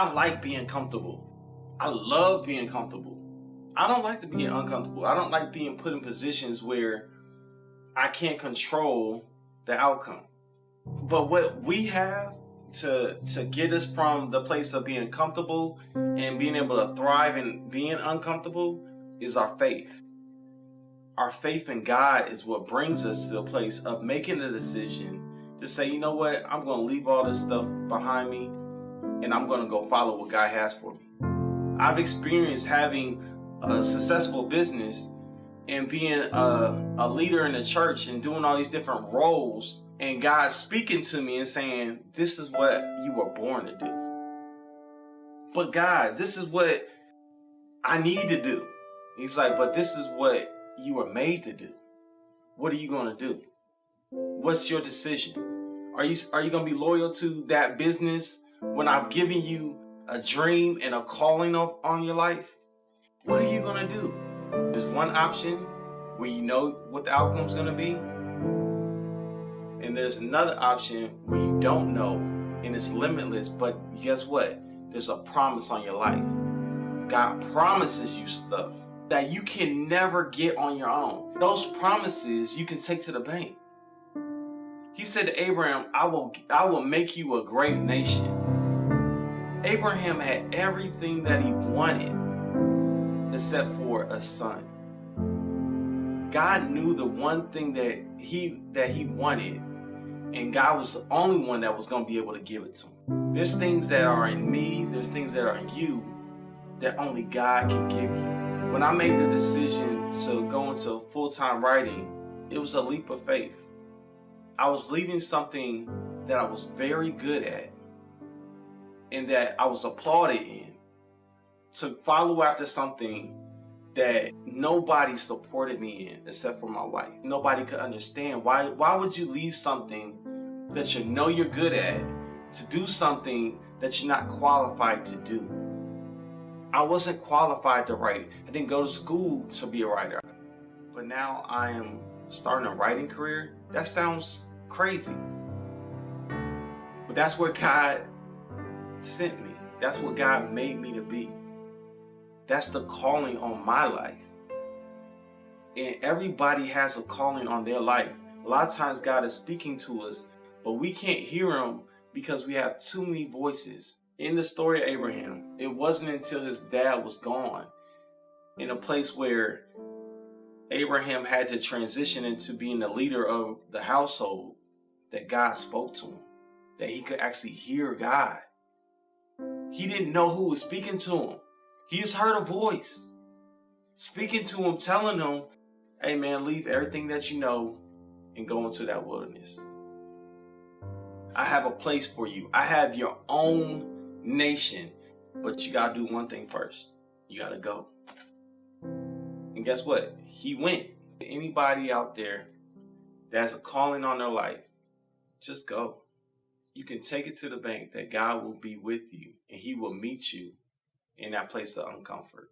I like being comfortable. I love being comfortable. I don't like to be uncomfortable. I don't like being put in positions where I can't control the outcome. But what we have to get us from the place of being comfortable and being able to thrive in being uncomfortable is our faith. Our faith in God is what brings us to the place of making a decision to say, you know what, I'm going to leave all this stuff behind me and I'm going to go follow what God has for me. I've experienced having a successful business and being a leader in the church and doing all these different roles, and God speaking to me and saying, this is what you were born to do. But God, this is what I need to do. He's like, but this is what you were made to do. What are you going to do? What's your decision? Are you going to be loyal to that business when I've given you a dream and a calling on your life? What are you going to do? There's one option where you know what the outcome's going to be. And there's another option where you don't know and it's limitless, but guess what? There's a promise on your life. God promises you stuff that you can never get on your own. Those promises you can take to the bank. He said to Abraham, I will make you a great nation. Abraham had everything that he wanted except for a son. God knew the one thing that he wanted, and God was the only one that was going to be able to give it to him. There's things that are in me, there's things that are in you that only God can give you. When I made the decision to go into full-time writing, it was a leap of faith. I was leaving something that I was very good at and that I was applauded in to follow after something that nobody supported me in except for my wife. Nobody could understand. Why would you leave something that you know you're good at to do something that you're not qualified to do? I wasn't qualified to write. I didn't go to school to be a writer. But now I am starting a writing career. That sounds crazy. But that's where God sent me. That's what God made me to be. That's the calling on my life. And everybody has a calling on their life. A lot of times God is speaking to us, but we can't hear him because we have too many voices. In the story of Abraham, it wasn't until his dad was gone, in a place where Abraham had to transition into being the leader of the household, that God spoke to him, that he could actually hear God. He didn't know who was speaking to him. He just heard a voice speaking to him, telling him, hey man, leave everything that you know and go into that wilderness. I have a place for you. I have your own nation, but you gotta do one thing first. You gotta go. And guess what? He went. Anybody out there that has a calling on their life, just go. You can take it to the bank that God will be with you and he will meet you in that place of uncomfort.